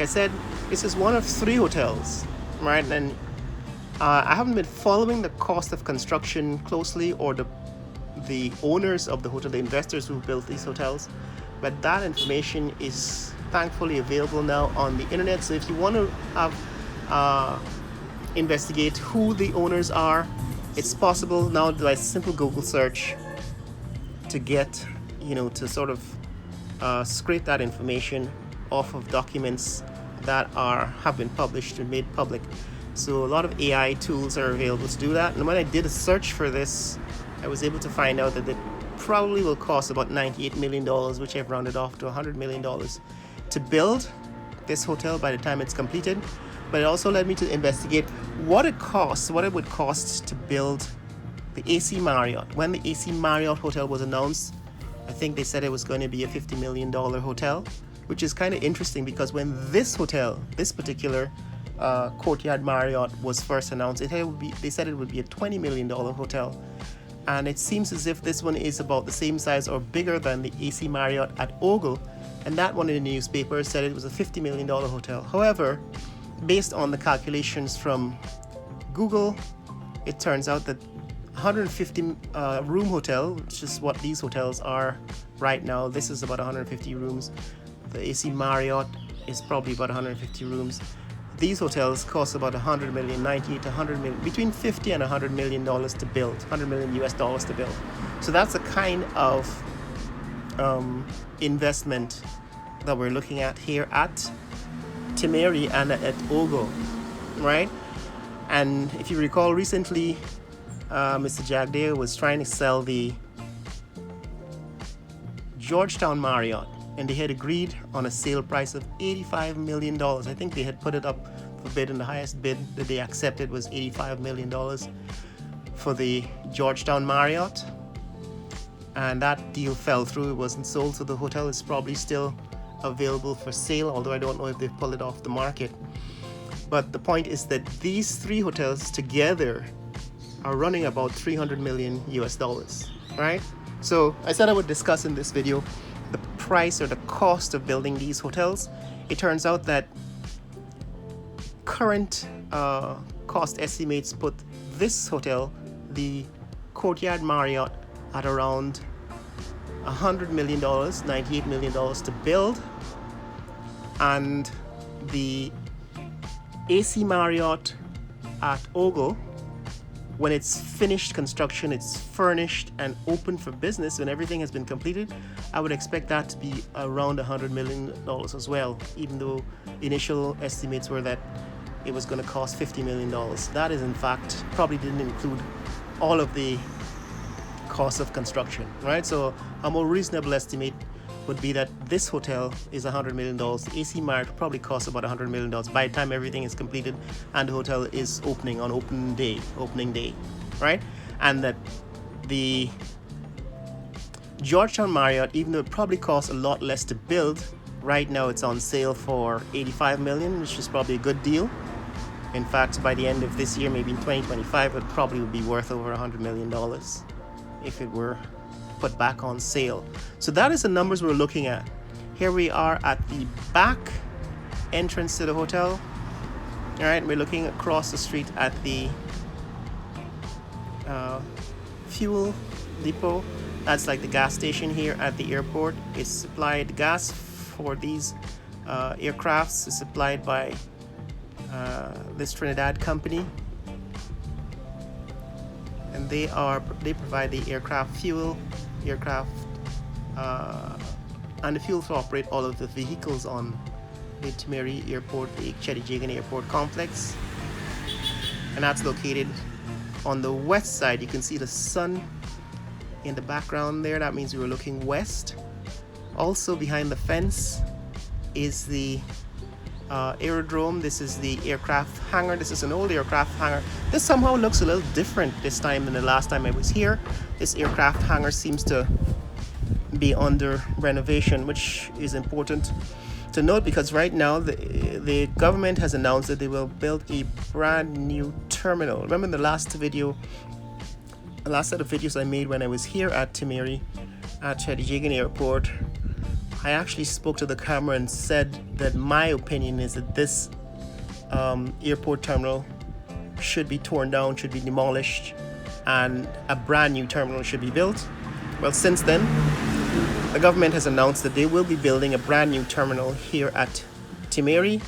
I said, this is one of 3 hotels, right? And I haven't been following the cost of construction closely, or the owners of the hotel, the investors who built these hotels, but that information is thankfully available now on the internet. So if you want to have investigate who the owners are, it's possible now by simple Google search to get, to sort of scrape that information off of documents that have been published and made public. So a lot of AI tools are available to do that. And when I did a search for this, I was able to find out that it probably will cost about $98 million, which I've rounded off to $100 million, to build this hotel by the time it's completed. But it also led me to investigate what it would cost to build the AC Marriott. When the AC Marriott hotel was announced, I think they said it was going to be a $50 million hotel, which is kind of interesting because when this hotel, this particular Courtyard Marriott, was first announced, they said it would be a $20 million hotel. And it seems as if this one is about the same size or bigger than the AC Marriott at Ogle, and that one in the newspaper said it was a $50 million hotel. However, based on the calculations from Google, it turns out that 150 room hotel, which is what these hotels are right now, this is about 150 rooms. The AC Marriott is probably about 150 rooms. These hotels cost about 100 million, 90 to 100 million, between 50 and 100 million dollars to build, 100 million US dollars to build. So that's a kind of investment that we're looking at here at Timeri and at Ogo, right? And if you recall, recently Mr. Jagdeo was trying to sell the Georgetown Marriott, and they had agreed on a sale price of $85 million. I think they had put it up for bid, and the highest bid that they accepted was $85 million for the Georgetown Marriott. And that deal fell through. It wasn't sold, so the hotel is probably still available for sale, although I don't know if they've pulled it off the market. But the point is that these 3 hotels together are running about 300 million US dollars, right? So I said I would discuss in this video the price or the cost of building these hotels. It turns out that current cost estimates put this hotel, the Courtyard Marriott, at around $100 million, $98 million to build. And the AC Marriott at Ogle, when it's finished construction, it's furnished and open for business, when everything has been completed, I would expect that to be around $100 million as well, even though initial estimates were that it was going to cost $50 million. That is, in fact, probably didn't include all of the cost of construction, right? So a more reasonable estimate would be that this hotel is $100 million. The AC Marriott probably costs about $100 million by the time everything is completed and the hotel is opening on opening day, right? And that the Georgetown Marriott, even though it probably costs a lot less to build, right now it's on sale for $85 million, which is probably a good deal. In fact, by the end of this year, maybe in 2025, it probably would be worth over $100 million if it were put back on sale. So that is the numbers we're looking at. Here we are at the back entrance to the hotel. All right, we're looking across the street at the fuel depot. That's like the gas station here at the airport. It's supplied gas for these aircrafts is supplied by this Trinidad company, and they provide the aircraft fuel, and the fuel to operate all of the vehicles on the Timeri Airport, the Chedijagan Airport complex. And that's located on the west side. You can see the sun in the background there. That means we were looking west. Also behind the fence is the aerodrome. This is the aircraft hangar. This is an old aircraft hangar. This somehow looks a little different this time than the last time I was here. This aircraft hangar seems to be under renovation, which is important to note because right now the government has announced that they will build a brand new terminal. Remember the last set of videos I made when I was here at Timeri at Chedijagan Airport, I actually spoke to the camera and said that my opinion is that this airport terminal should be torn down, should be demolished, and a brand new terminal should be built. Well, since then, the government has announced that they will be building a brand new terminal here at Timeri.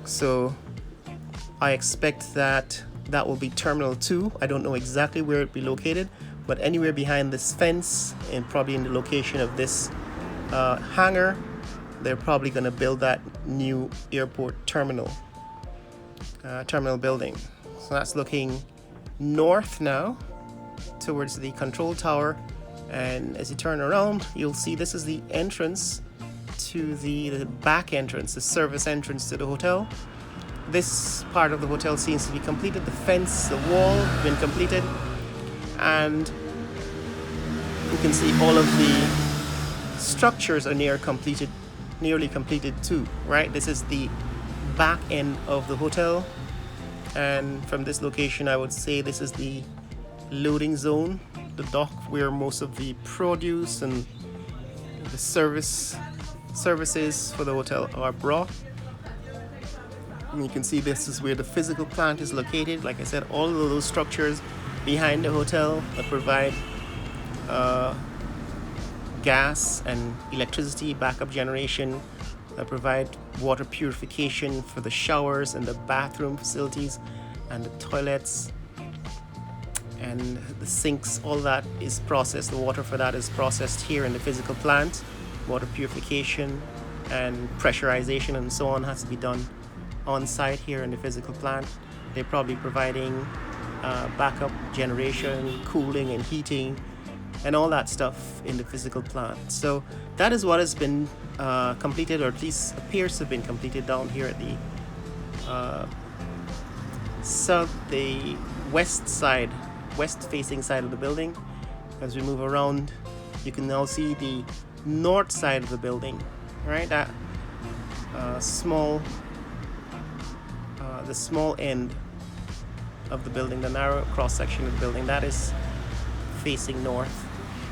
So I expect that will be Terminal 2. I don't know exactly where it will be located, but anywhere behind this fence and probably in the location of this hangar, they're probably going to build that new airport terminal building. So that's looking north now towards the control tower, and as you turn around, you'll see this is the entrance to the back entrance, the service entrance to the hotel. This part of the hotel seems to be completed. The fence, the wall have been completed, and you can see all of the structures are nearly completed too, right? This is the back end of the hotel, and from this location I would say this is the loading zone, the dock where most of the produce and the services for the hotel are brought. And you can see this is where the physical plant is located. Like I said, all of those structures behind the hotel that provide gas and electricity backup generation, that provide water purification for the showers and the bathroom facilities and the toilets and the sinks, all that is processed. The water for that is processed here in the physical plant. Water purification and pressurization and so on has to be done on site here in the physical plant. They're probably providing backup generation, cooling and heating and all that stuff in the physical plant. So that is what has been completed, or at least appears to have been completed down here at the the west facing side of the building. As we move around, you can now see the north side of the building, right? That the small end of the building, the narrow cross section of the building, that is facing north.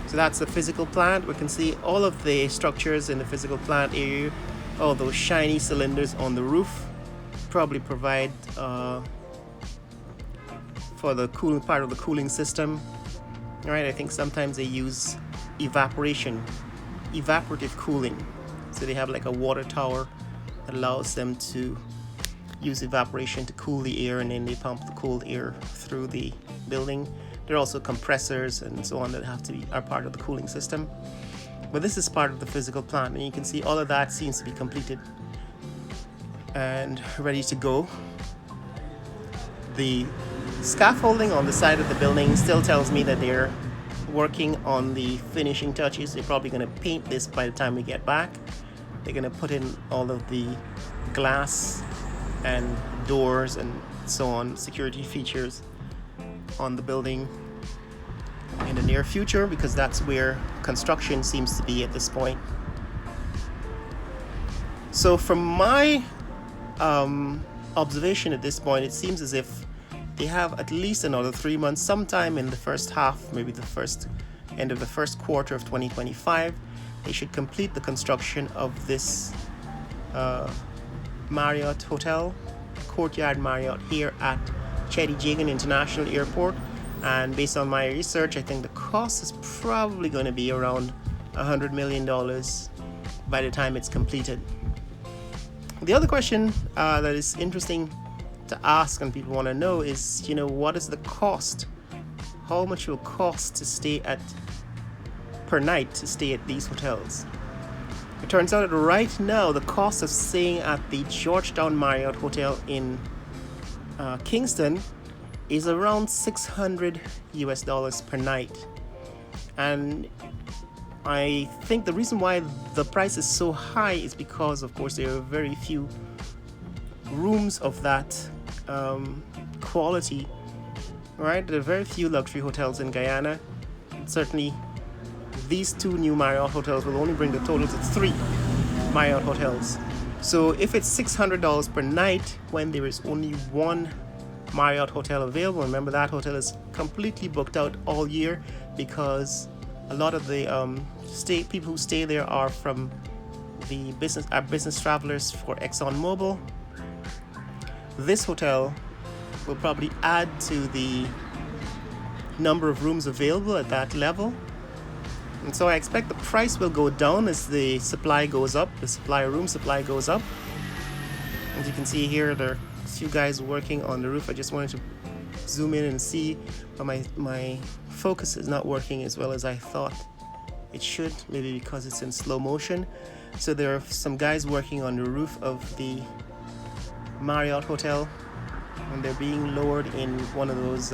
So that's the physical plant. We can see all of the structures in the physical plant area. All those shiny cylinders on the roof probably provide for the cooling part of the cooling system. All right, I think sometimes they use evaporative cooling. So they have like a water tower that allows them to use evaporation to cool the air, and then they pump the cold air through the building. There are also compressors and so on that are part of the cooling system. But this is part of the physical plant, and you can see all of that seems to be completed and ready to go. The scaffolding on the side of the building still tells me that they're working on the finishing touches. They're probably going to paint this by the time we get back. They're going to put in all of the glass and doors and so on, security features on the building in the near future, because that's where construction seems to be at this point. So from my observation at this point, it seems as if they have at least another 3 months, sometime in the first half, maybe the end of the first quarter of 2025, they should complete the construction of this Marriott Hotel, Courtyard Marriott here at Cheddi Jagan International Airport. And based on my research, I think the cost is probably going to be around $100 million by the time it's completed. The other question that is interesting to ask and people want to know is, what is the cost? How much will it cost to stay per night to stay at these hotels? It turns out that right now the cost of staying at the Georgetown Marriott Hotel in Kingston is around $600 per night. And I think the reason why the price is so high is because, of course, there are very few rooms of that quality, right? There are very few luxury hotels in Guyana. And certainly these two new Marriott hotels will only bring the total to 3 Marriott hotels. So if it's $600 per night when there is only 1 Marriott hotel available, remember that hotel is completely booked out all year because A lot of the people who stay there are from the business travelers for ExxonMobil. This hotel will probably add to the number of rooms available at that level. And so I expect the price will go down as the supply goes up, room supply goes up. As you can see here, there are a few guys working on the roof. I just wanted to zoom in and see, but my focus is not working as well as I thought it should, maybe because it's in slow motion. So there are some guys working on the roof of the Marriott hotel, and they're being lowered in one of those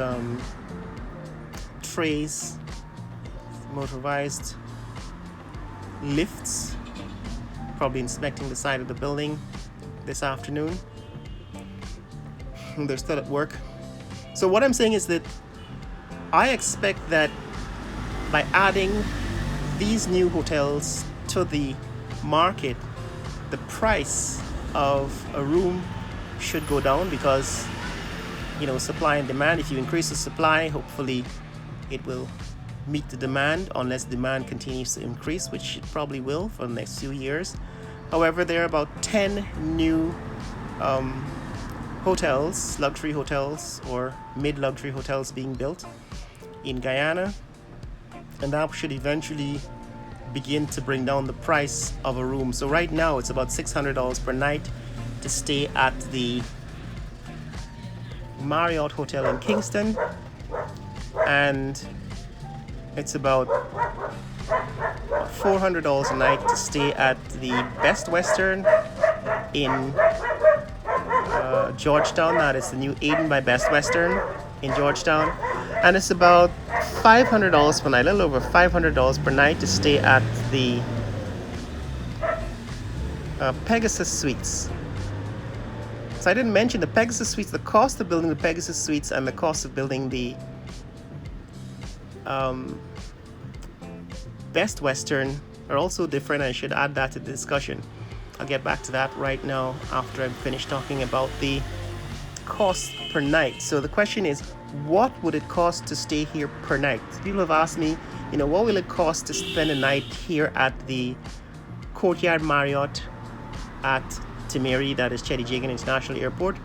trays, motorized lifts, probably inspecting the side of the building this afternoon. They're still at work. So what I'm saying is that I expect that by adding these new hotels to the market, the price of a room should go down because, supply and demand. If you increase the supply, hopefully it will meet the demand, unless demand continues to increase, which it probably will for the next few years. However, there are about 10 new hotels, luxury hotels or mid-luxury hotels being built in Guyana, and that should eventually begin to bring down the price of a room. So right now it's about $600 per night to stay at the Marriott Hotel in Kingston, and it's about $400 a night to stay at the Best Western in Georgetown. That is the new Eden by Best Western in Georgetown, and it's about $500 per night, a little over $500 per night to stay at the Pegasus Suites. So I didn't mention the Pegasus Suites. The cost of building the Pegasus Suites and the cost of building the Best Western are also different. I should add that to the discussion. I'll get back to that right now after I'm finished talking about the cost per night. So the question is, what would it cost to stay here per night? People have asked me, what will it cost to spend a night here at the Courtyard Marriott at Timeri, that is Cheddi-Jagan International Airport?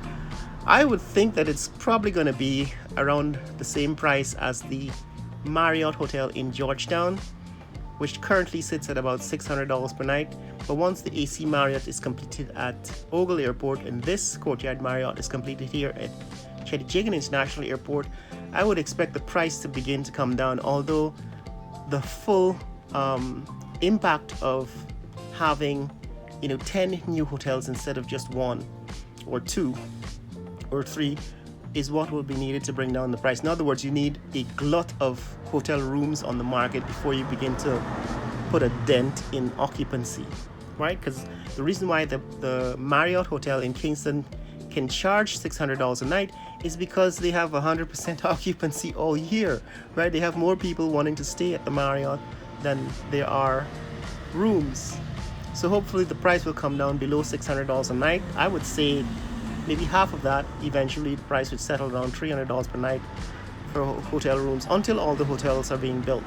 I would think that it's probably going to be around the same price as the Marriott Hotel in Georgetown, which currently sits at about $600 per night. But once the AC Marriott is completed at Ogle Airport and this Courtyard Marriott is completed here at Cheddi-Jagan International Airport, I would expect the price to begin to come down, although the full impact of having 10 new hotels instead of just one or two or three is what will be needed to bring down the price. In other words, you need a glut of hotel rooms on the market before you begin to put a dent in occupancy, right? Because the reason why the Marriott Hotel in Kingston can charge $600 a night is because they have 100% occupancy all year, right? They have more people wanting to stay at the Marriott than there are rooms. So hopefully the price will come down below $600 a night. I would say maybe half of that. Eventually the price would settle around $300 per night for hotel rooms until all the hotels are being built.